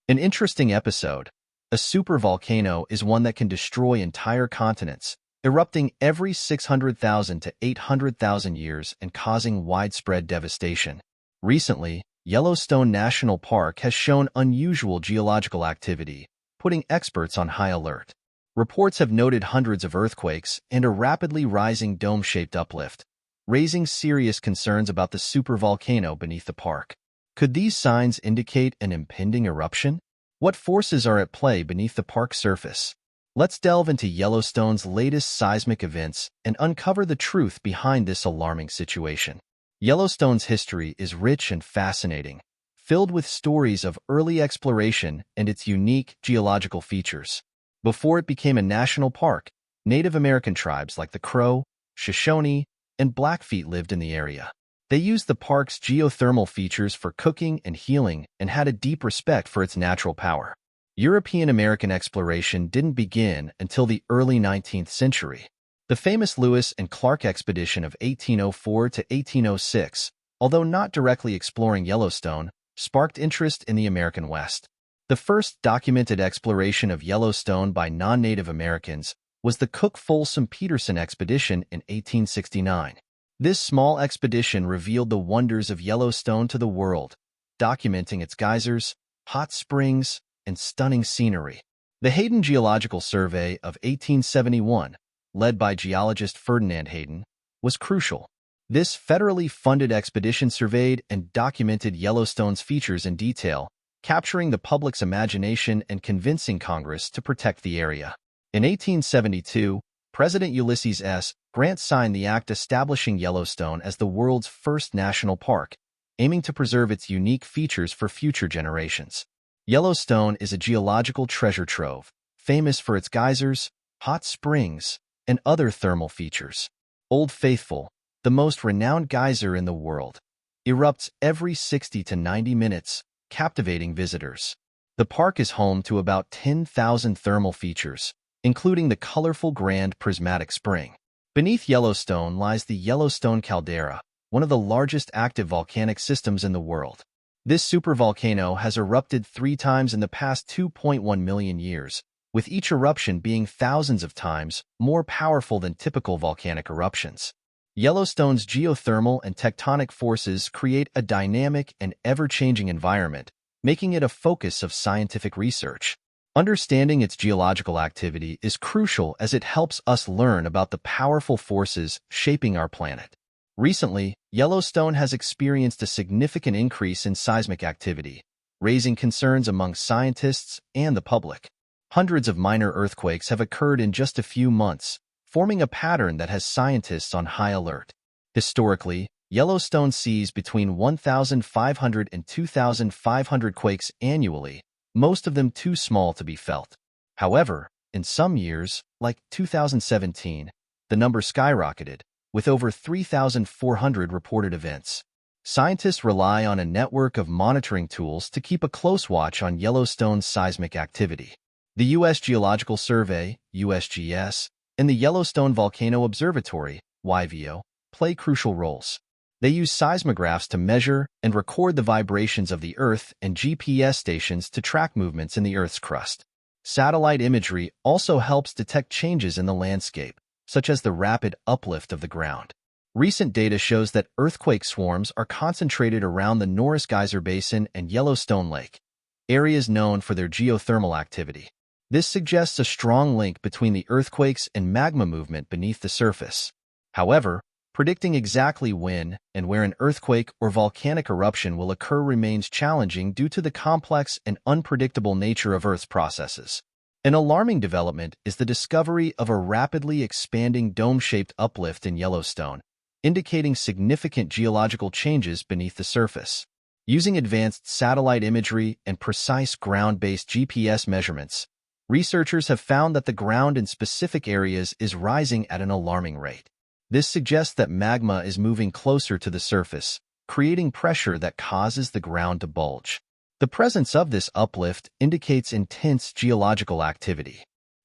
An interesting episode. A supervolcano is one that can destroy entire continents, erupting every 600,000 to 800,000 years and causing widespread devastation. Recently, Yellowstone National Park has shown unusual geological activity, putting experts on high alert. Reports have noted hundreds of earthquakes and a rapidly rising dome-shaped uplift, raising serious concerns about the supervolcano beneath the park. Could these signs indicate an impending eruption? What forces are at play beneath the park's surface? Let's delve into Yellowstone's latest seismic events and uncover the truth behind this alarming situation. Yellowstone's history is rich and fascinating, filled with stories of early exploration and its unique geological features. Before it became a national park, Native American tribes like the Crow, Shoshone, and Blackfeet lived in the area. They used the park's geothermal features for cooking and healing and had a deep respect for its natural power. European-American exploration didn't begin until the early 19th century. The famous Lewis and Clark expedition of 1804 to 1806, although not directly exploring Yellowstone, sparked interest in the American West. The first documented exploration of Yellowstone by non-Native Americans was the Cook-Folsom-Peterson expedition in 1869. This small expedition revealed the wonders of Yellowstone to the world, documenting its geysers, hot springs, and stunning scenery. The Hayden Geological Survey of 1871, led by geologist Ferdinand Hayden, was crucial. This federally funded expedition surveyed and documented Yellowstone's features in detail, capturing the public's imagination and convincing Congress to protect the area. In 1872, President Ulysses S. Grant signed the act establishing Yellowstone as the world's first national park, aiming to preserve its unique features for future generations. Yellowstone is a geological treasure trove, famous for its geysers, hot springs, and other thermal features. Old Faithful, the most renowned geyser in the world, erupts every 60 to 90 minutes, captivating visitors. The park is home to about 10,000 thermal features, including the colorful Grand Prismatic Spring. Beneath Yellowstone lies the Yellowstone caldera, one of the largest active volcanic systems in the world. This supervolcano has erupted 3 times in the past 2.1 million years, with each eruption being thousands of times more powerful than typical volcanic eruptions. Yellowstone's geothermal and tectonic forces create a dynamic and ever-changing environment, making it a focus of scientific research. Understanding its geological activity is crucial as it helps us learn about the powerful forces shaping our planet. Recently, Yellowstone has experienced a significant increase in seismic activity, raising concerns among scientists and the public. Hundreds of minor earthquakes have occurred in just a few months, forming a pattern that has scientists on high alert. Historically, Yellowstone sees between 1,500 and 2,500 quakes annually, most of them too small to be felt. However, in some years, like 2017, the number skyrocketed, with over 3,400 reported events. Scientists rely on a network of monitoring tools to keep a close watch on Yellowstone's seismic activity. The U.S. Geological Survey, USGS, and the Yellowstone Volcano Observatory, YVO, play crucial roles. They use seismographs to measure and record the vibrations of the Earth and GPS stations to track movements in the Earth's crust. Satellite imagery also helps detect changes in the landscape, such as the rapid uplift of the ground. Recent data shows that earthquake swarms are concentrated around the Norris Geyser Basin and Yellowstone Lake, areas known for their geothermal activity. This suggests a strong link between the earthquakes and magma movement beneath the surface. However, predicting exactly when and where an earthquake or volcanic eruption will occur remains challenging due to the complex and unpredictable nature of Earth's processes. An alarming development is the discovery of a rapidly expanding dome-shaped uplift in Yellowstone, indicating significant geological changes beneath the surface. Using advanced satellite imagery and precise ground-based GPS measurements, researchers have found that the ground in specific areas is rising at an alarming rate. This suggests that magma is moving closer to the surface, creating pressure that causes the ground to bulge. The presence of this uplift indicates intense geological activity.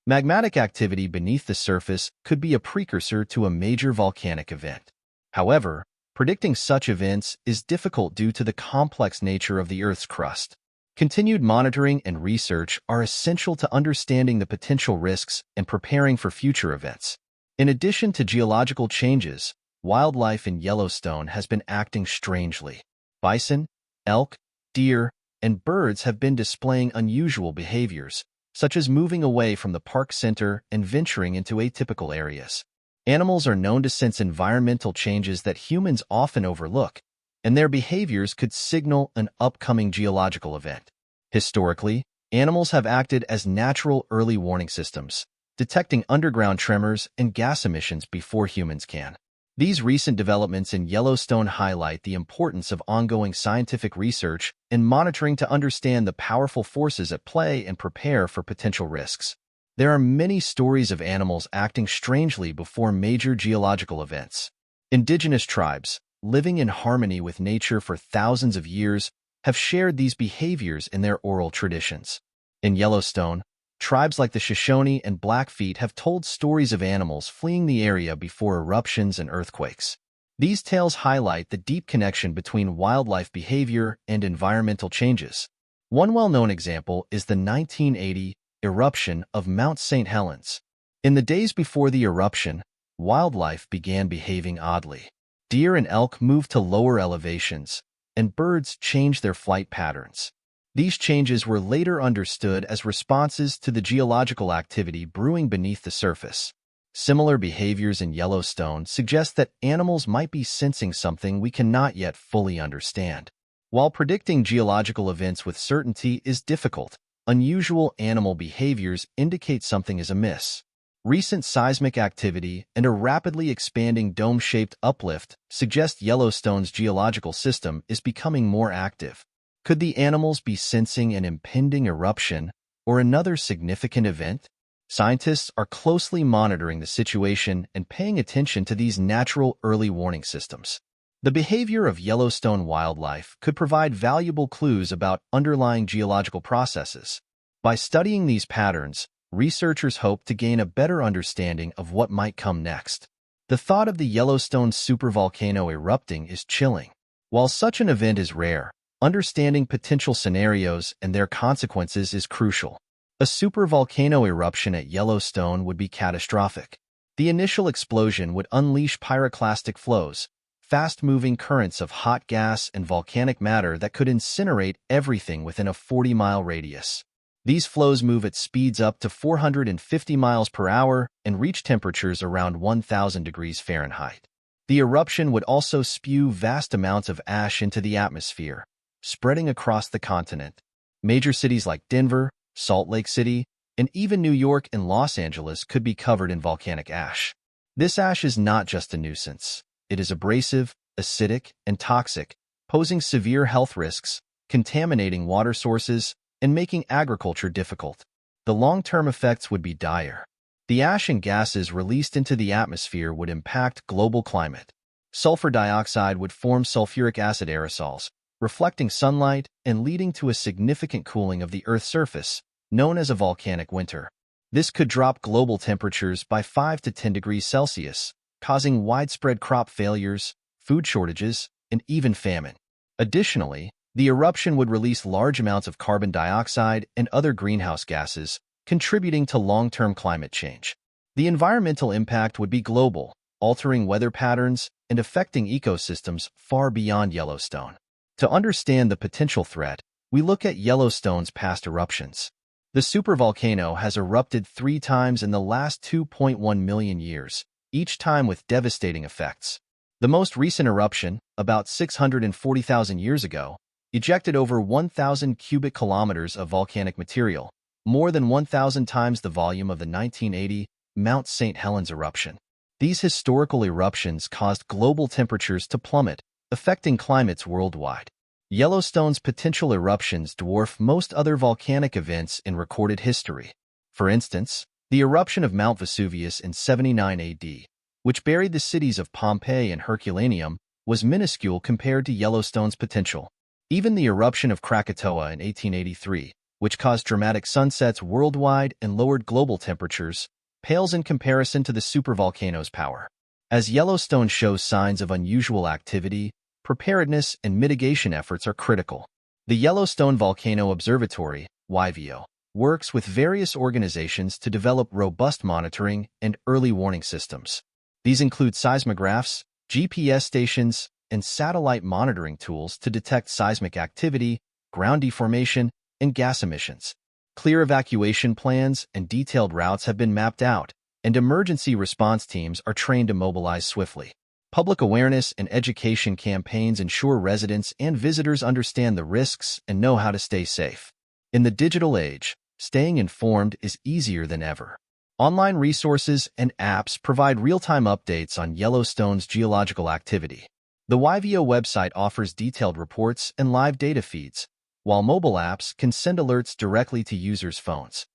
Magmatic activity beneath the surface could be a precursor to a major volcanic event. However, predicting such events is difficult due to the complex nature of the Earth's crust. Continued monitoring and research are essential to understanding the potential risks and preparing for future events. In addition to geological changes, wildlife in Yellowstone has been acting strangely. Bison, elk, deer, and birds have been displaying unusual behaviors, such as moving away from the park center and venturing into atypical areas. Animals are known to sense environmental changes that humans often overlook, and their behaviors could signal an upcoming geological event. Historically, animals have acted as natural early warning systems, detecting underground tremors and gas emissions before humans can. These recent developments in Yellowstone highlight the importance of ongoing scientific research and monitoring to understand the powerful forces at play and prepare for potential risks. There are many stories of animals acting strangely before major geological events. Indigenous tribes, living in harmony with nature for thousands of years, have shared these behaviors in their oral traditions. In Yellowstone, tribes like the Shoshone and Blackfeet have told stories of animals fleeing the area before eruptions and earthquakes. These tales highlight the deep connection between wildlife behavior and environmental changes. One well-known example is the 1980 eruption of Mount St. Helens. In the days before the eruption, wildlife began behaving oddly. Deer and elk moved to lower elevations, and birds changed their flight patterns. These changes were later understood as responses to the geological activity brewing beneath the surface. Similar behaviors in Yellowstone suggest that animals might be sensing something we cannot yet fully understand. While predicting geological events with certainty is difficult, unusual animal behaviors indicate something is amiss. Recent seismic activity and a rapidly expanding dome-shaped uplift suggest Yellowstone's geological system is becoming more active. Could the animals be sensing an impending eruption or another significant event? Scientists are closely monitoring the situation and paying attention to these natural early warning systems. The behavior of Yellowstone wildlife could provide valuable clues about underlying geological processes. By studying these patterns, researchers hope to gain a better understanding of what might come next. The thought of the Yellowstone supervolcano erupting is chilling. While such an event is rare, understanding potential scenarios and their consequences is crucial. A supervolcano eruption at Yellowstone would be catastrophic. The initial explosion would unleash pyroclastic flows, fast-moving currents of hot gas and volcanic matter that could incinerate everything within a 40-mile radius. These flows move at speeds up to 450 miles per hour and reach temperatures around 1,000 degrees Fahrenheit. The eruption would also spew vast amounts of ash into the atmosphere, spreading across the continent. Major cities like Denver, Salt Lake City, and even New York and Los Angeles could be covered in volcanic ash. This ash is not just a nuisance. It is abrasive, acidic, and toxic, posing severe health risks, contaminating water sources, and making agriculture difficult. The long-term effects would be dire. The ash and gases released into the atmosphere would impact global climate. Sulfur dioxide would form sulfuric acid aerosols, reflecting sunlight and leading to a significant cooling of the Earth's surface, known as a volcanic winter. This could drop global temperatures by 5 to 10 degrees Celsius, causing widespread crop failures, food shortages, and even famine. Additionally, the eruption would release large amounts of carbon dioxide and other greenhouse gases, contributing to long-term climate change. The environmental impact would be global, altering weather patterns and affecting ecosystems far beyond Yellowstone. To understand the potential threat, we look at Yellowstone's past eruptions. The supervolcano has erupted 3 times in the last 2.1 million years, each time with devastating effects. The most recent eruption, about 640,000 years ago, ejected over 1,000 cubic kilometers of volcanic material, more than 1,000 times the volume of the 1980 Mount St. Helens eruption. These historical eruptions caused global temperatures to plummet, affecting climates worldwide. Yellowstone's potential eruptions dwarf most other volcanic events in recorded history. For instance, the eruption of Mount Vesuvius in 79 AD, which buried the cities of Pompeii and Herculaneum, was minuscule compared to Yellowstone's potential. Even the eruption of Krakatoa in 1883, which caused dramatic sunsets worldwide and lowered global temperatures, pales in comparison to the supervolcano's power. As Yellowstone shows signs of unusual activity, preparedness and mitigation efforts are critical. The Yellowstone Volcano Observatory, YVO, works with various organizations to develop robust monitoring and early warning systems. These include seismographs, GPS stations, and satellite monitoring tools to detect seismic activity, ground deformation, and gas emissions. Clear evacuation plans and detailed routes have been mapped out, and emergency response teams are trained to mobilize swiftly. Public awareness and education campaigns ensure residents and visitors understand the risks and know how to stay safe. In the digital age, staying informed is easier than ever. Online resources and apps provide real-time updates on Yellowstone's geological activity. The YVO website offers detailed reports and live data feeds, while mobile apps can send alerts directly to users' phones.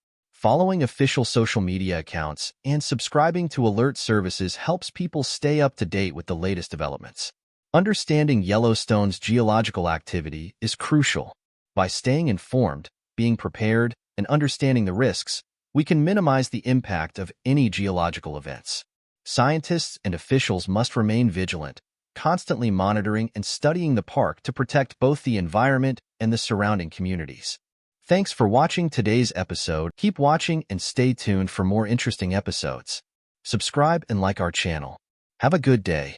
Following official social media accounts and subscribing to alert services helps people stay up to date with the latest developments. Understanding Yellowstone's geological activity is crucial. By staying informed, being prepared, and understanding the risks, we can minimize the impact of any geological events. Scientists and officials must remain vigilant, constantly monitoring and studying the park to protect both the environment and the surrounding communities. Thanks for watching today's episode. Keep watching and stay tuned for more interesting episodes. Subscribe and like our channel. Have a good day.